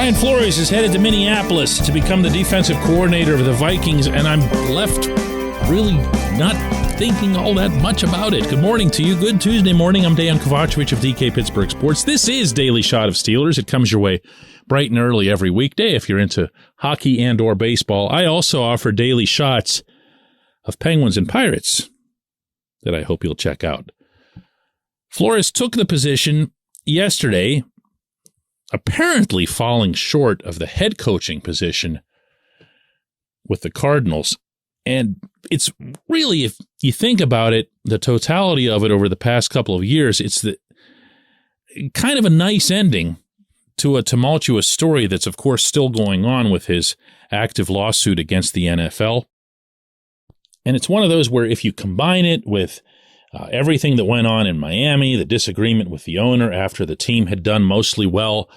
Brian Flores is headed to Minneapolis to become the defensive coordinator of the Vikings, and I'm left really not thinking all that much about it. Good morning to you. Good Tuesday morning. I'm Dejan Kovacevic of DK Pittsburgh Sports. This is Daily Shot of Steelers. It comes your way bright and early every weekday if you're into hockey and or baseball. I also offer daily shots of Penguins and Pirates that I hope you'll check out. Flores took the position yesterday, apparently falling short of the head coaching position with the Cardinals. And it's really, if you think about it, the totality of it over the past couple of years, it's the kind of a nice ending to a tumultuous story that's, of course, still going on with his active lawsuit against the NFL. And it's one of those where if you combine it with everything that went on in Miami, the disagreement with the owner after the team had done mostly well,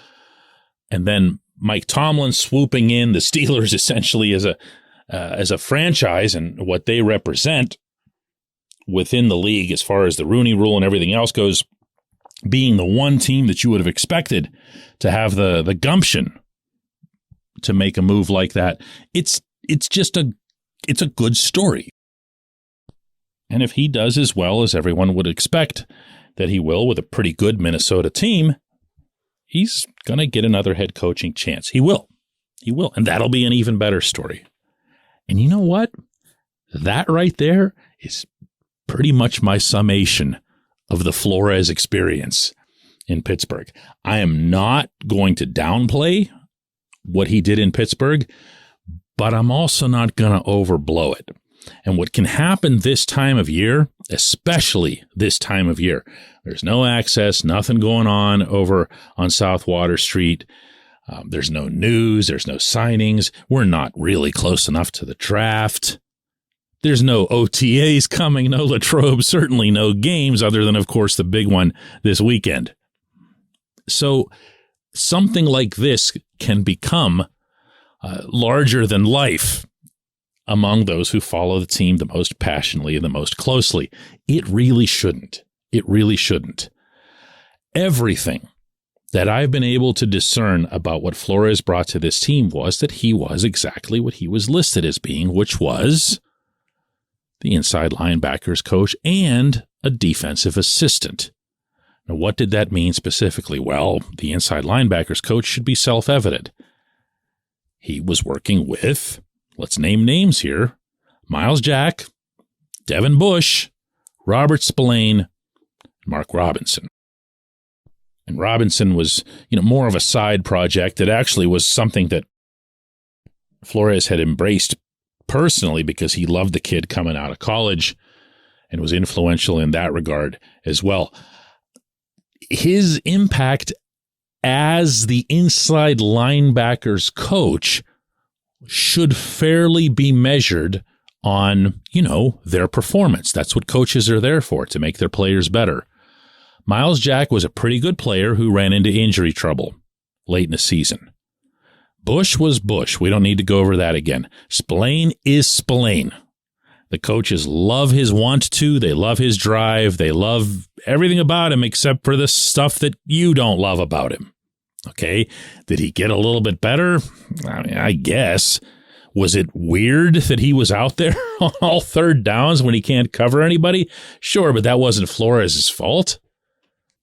and then Mike Tomlin swooping in, the Steelers essentially as a franchise and what they represent within the league as far as the Rooney Rule and everything else goes, being the one team that you would have expected to have the gumption to make a move like that. It's a good story. And if he does as well as everyone would expect that he will with a pretty good Minnesota team, he's going to get another head coaching chance. He will. He will. And that'll be an even better story. And you know what? That right there is pretty much my summation of the Flores experience in Pittsburgh. I am not going to downplay what he did in Pittsburgh, but I'm also not going to overblow it. And what can happen this time of year, especially this time of year, there's no access, nothing going on over on South Water Street. There's no news. There's no signings. We're not really close enough to the draft. There's no OTAs coming, no Latrobe, certainly no games other than, of course, the big one this weekend. So something like this can become larger than life among those who follow the team the most passionately and the most closely. It really shouldn't. It really shouldn't. Everything that I've been able to discern about what Flores brought to this team was that he was exactly what he was listed as being, which was the inside linebackers coach and a defensive assistant. Now, what did that mean specifically? Well, the inside linebackers coach should be self-evident. He was working with, let's name names here, Miles Jack, Devin Bush, Robert Spillane, Mark Robinson. And Robinson was, more of a side project that actually was something that Flores had embraced personally because he loved the kid coming out of college and was influential in that regard as well. His impact as the inside linebackers coach should fairly be measured on, their performance. That's what coaches are there for, to make their players better. Miles Jack was a pretty good player who ran into injury trouble late in the season. Bush was Bush. We don't need to go over that again. Spillane is Spillane. The coaches love his want to. They love his drive. They love everything about him except for the stuff that you don't love about him. Okay? Did he get a little bit better? I guess. Was it weird that he was out there on all third downs when he can't cover anybody? Sure, but that wasn't Flores' fault.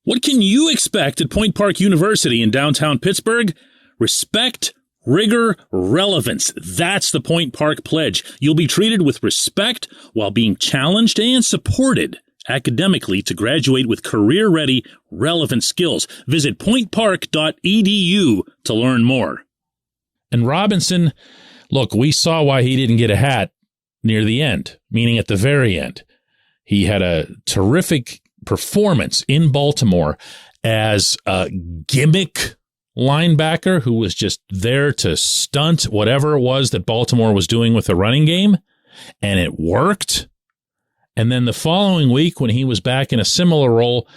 What can you expect at Point Park University in downtown Pittsburgh? Respect, rigor, relevance. That's the Point Park Pledge. You'll be treated with respect while being challenged and supported academically to graduate with career-ready, relevant skills. Visit pointpark.edu to learn more. And Robinson, look, we saw why he didn't get a hat near the end, meaning at the very end. He had a terrific performance in Baltimore as a gimmick linebacker who was just there to stunt whatever it was that Baltimore was doing with the running game, and it worked. And then the following week, when he was back in a similar role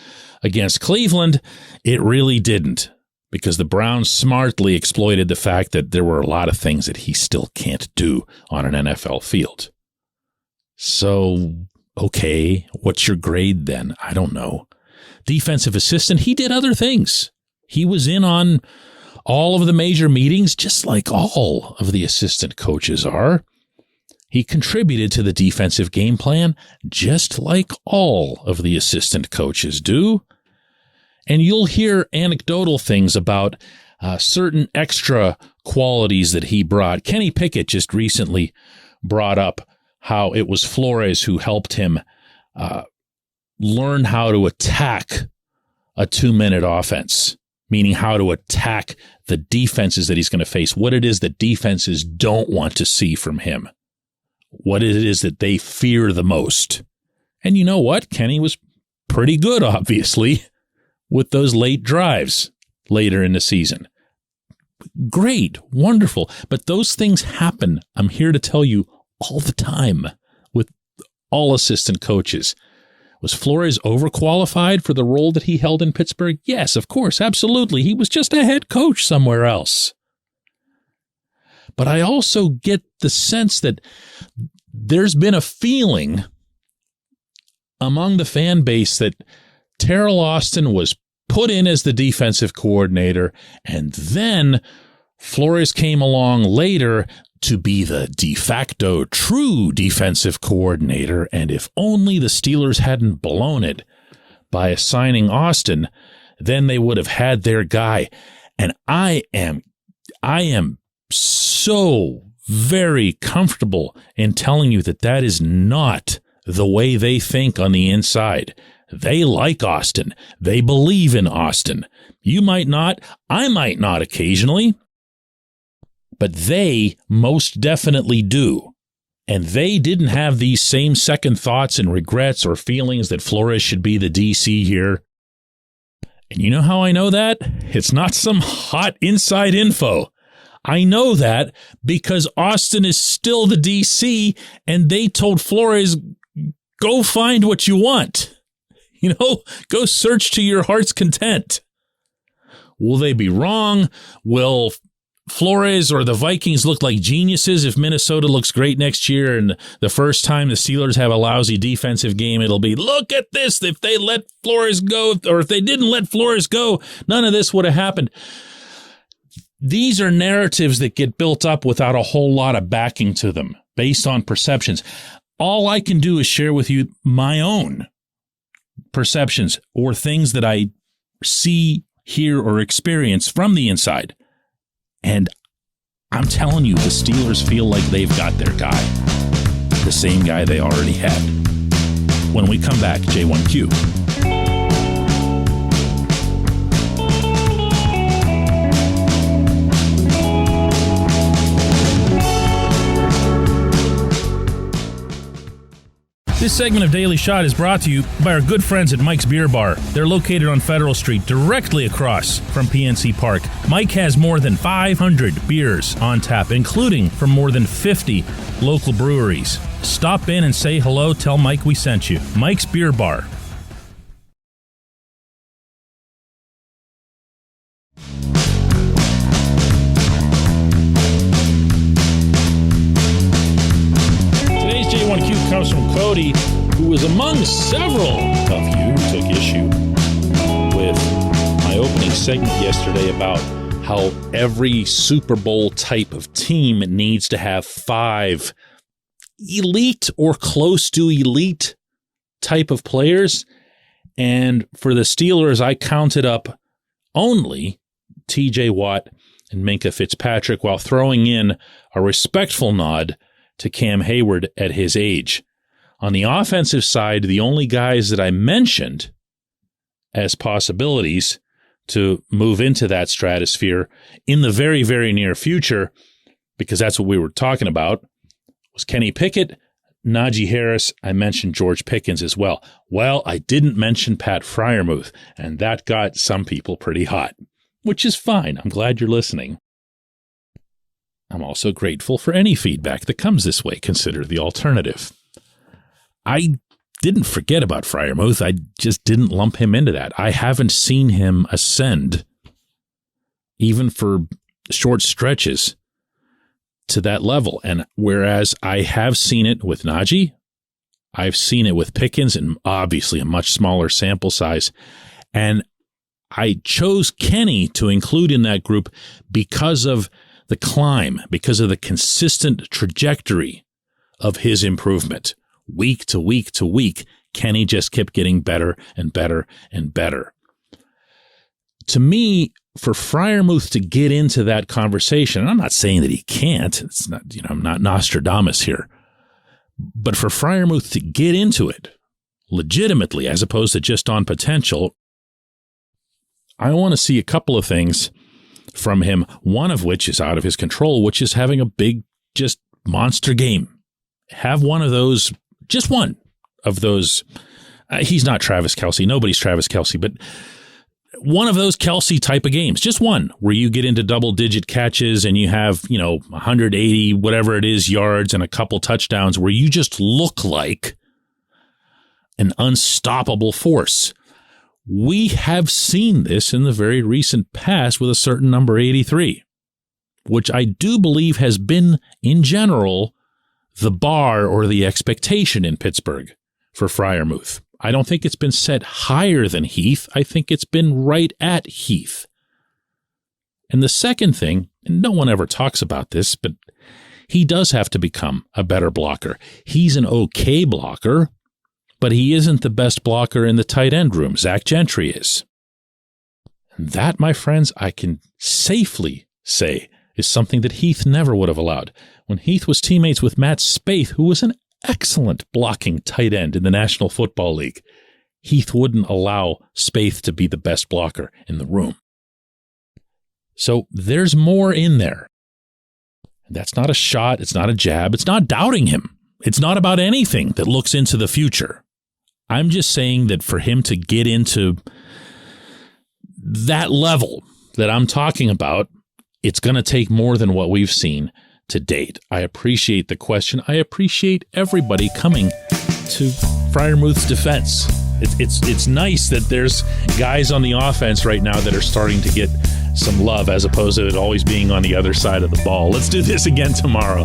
against Cleveland, it really didn't, because the Browns smartly exploited the fact that there were a lot of things that he still can't do on an NFL field. So, okay, what's your grade then? I don't know. Defensive assistant, he did other things. He was in on all of the major meetings, just like all of the assistant coaches are. He contributed to the defensive game plan, just like all of the assistant coaches do. And you'll hear anecdotal things about certain extra qualities that he brought. Kenny Pickett just recently brought up how it was Flores who helped him learn how to attack a 2-minute offense, meaning how to attack the defenses that he's going to face, what it is that defenses don't want to see from him, what it is that they fear the most. And you know what? Kenny was pretty good, obviously, with those late drives later in the season. Great, wonderful. But those things happen, I'm here to tell you, all the time with all assistant coaches. Was Flores overqualified for the role that he held in Pittsburgh? Yes, of course, absolutely. He was just a head coach somewhere else. But I also get the sense that there's been a feeling among the fan base that Terrell Austin was put in as the defensive coordinator, and then Flores came along later to be the de facto true defensive coordinator, and if only the Steelers hadn't blown it by assigning Austin, then they would have had their guy. And I am so very comfortable in telling you that that is not the way they think on the inside. They like Austin. They believe in Austin. You might not. I might not occasionally. But they most definitely do. And they didn't have these same second thoughts and regrets or feelings that Flores should be the DC here. And you know how I know that? It's not some hot inside info. I know that because Austin is still the DC and they told Flores, go find what you want. Go search to your heart's content. Will they be wrong? Will Flores or the Vikings look like geniuses if Minnesota looks great next year, and the first time the Steelers have a lousy defensive game, it'll be, look at this, if they let Flores go, or if they didn't let Flores go, none of this would have happened. These are narratives that get built up without a whole lot of backing to them, based on perceptions. All I can do is share with you my own perceptions or things that I see, hear, or experience from the inside. And I'm telling you, the Steelers feel like they've got their guy, the same guy they already had. When we come back, J1Q. This segment of Daily Shot is brought to you by our good friends at Mike's Beer Bar. They're located on Federal Street, directly across from PNC Park. Mike has more than 500 beers on tap, including from more than 50 local breweries. Stop in and say hello. Tell Mike we sent you. Mike's Beer Bar. J1Q comes from Cody, who was among several of you who took issue with my opening segment yesterday about how every Super Bowl type of team needs to have 5 elite or close to elite type of players. And for the Steelers, I counted up only TJ Watt and Minkah Fitzpatrick while throwing in a respectful nod to Cam Hayward at his age. On the offensive side, the only guys that I mentioned as possibilities to move into that stratosphere in the very, very near future, because that's what we were talking about, was Kenny Pickett, Najee Harris. I mentioned George Pickens as well. Well, I didn't mention Pat Freiermuth, and that got some people pretty hot, which is fine. I'm glad you're listening. I'm also grateful for any feedback that comes this way. Consider the alternative. I didn't forget about Freiermuth. I just didn't lump him into that. I haven't seen him ascend, even for short stretches, to that level. And whereas I have seen it with Najee, I've seen it with Pickens, and obviously a much smaller sample size. And I chose Kenny to include in that group because of the climb, because of the consistent trajectory of his improvement. Week to week to week, Kenny just kept getting better and better and better. To me, for Freiermuth to get into that conversation, and I'm not saying that he can't, it's not, I'm not Nostradamus here, but for Freiermuth to get into it legitimately as opposed to just on potential, I want to see a couple of things from him, one of which is out of his control, which is having a big, just monster game. Have one of those, just one of those. He's not Travis Kelce. Nobody's Travis Kelce, but one of those Kelce type of games, just one where you get into double-digit catches and you have, 180, whatever it is, yards and a couple touchdowns where you just look like an unstoppable force. We have seen this in the very recent past with a certain number 83, which I do believe has been, in general, the bar or the expectation in Pittsburgh for Freiermuth. I don't think it's been set higher than Heath. I think it's been right at Heath. And the second thing, and no one ever talks about this, but he does have to become a better blocker. He's an okay blocker, but he isn't the best blocker in the tight end room. Zach Gentry is. And that, my friends, I can safely say is something that Heath never would have allowed. When Heath was teammates with Matt Spaeth, who was an excellent blocking tight end in the National Football League, Heath wouldn't allow Spaeth to be the best blocker in the room. So there's more in there. That's not a shot. It's not a jab. It's not doubting him. It's not about anything that looks into the future. I'm just saying that for him to get into that level that I'm talking about, it's going to take more than what we've seen to date. I appreciate the question. I appreciate everybody coming to Freiermuth's defense. It's nice that there's guys on the offense right now that are starting to get some love as opposed to it always being on the other side of the ball. Let's do this again tomorrow.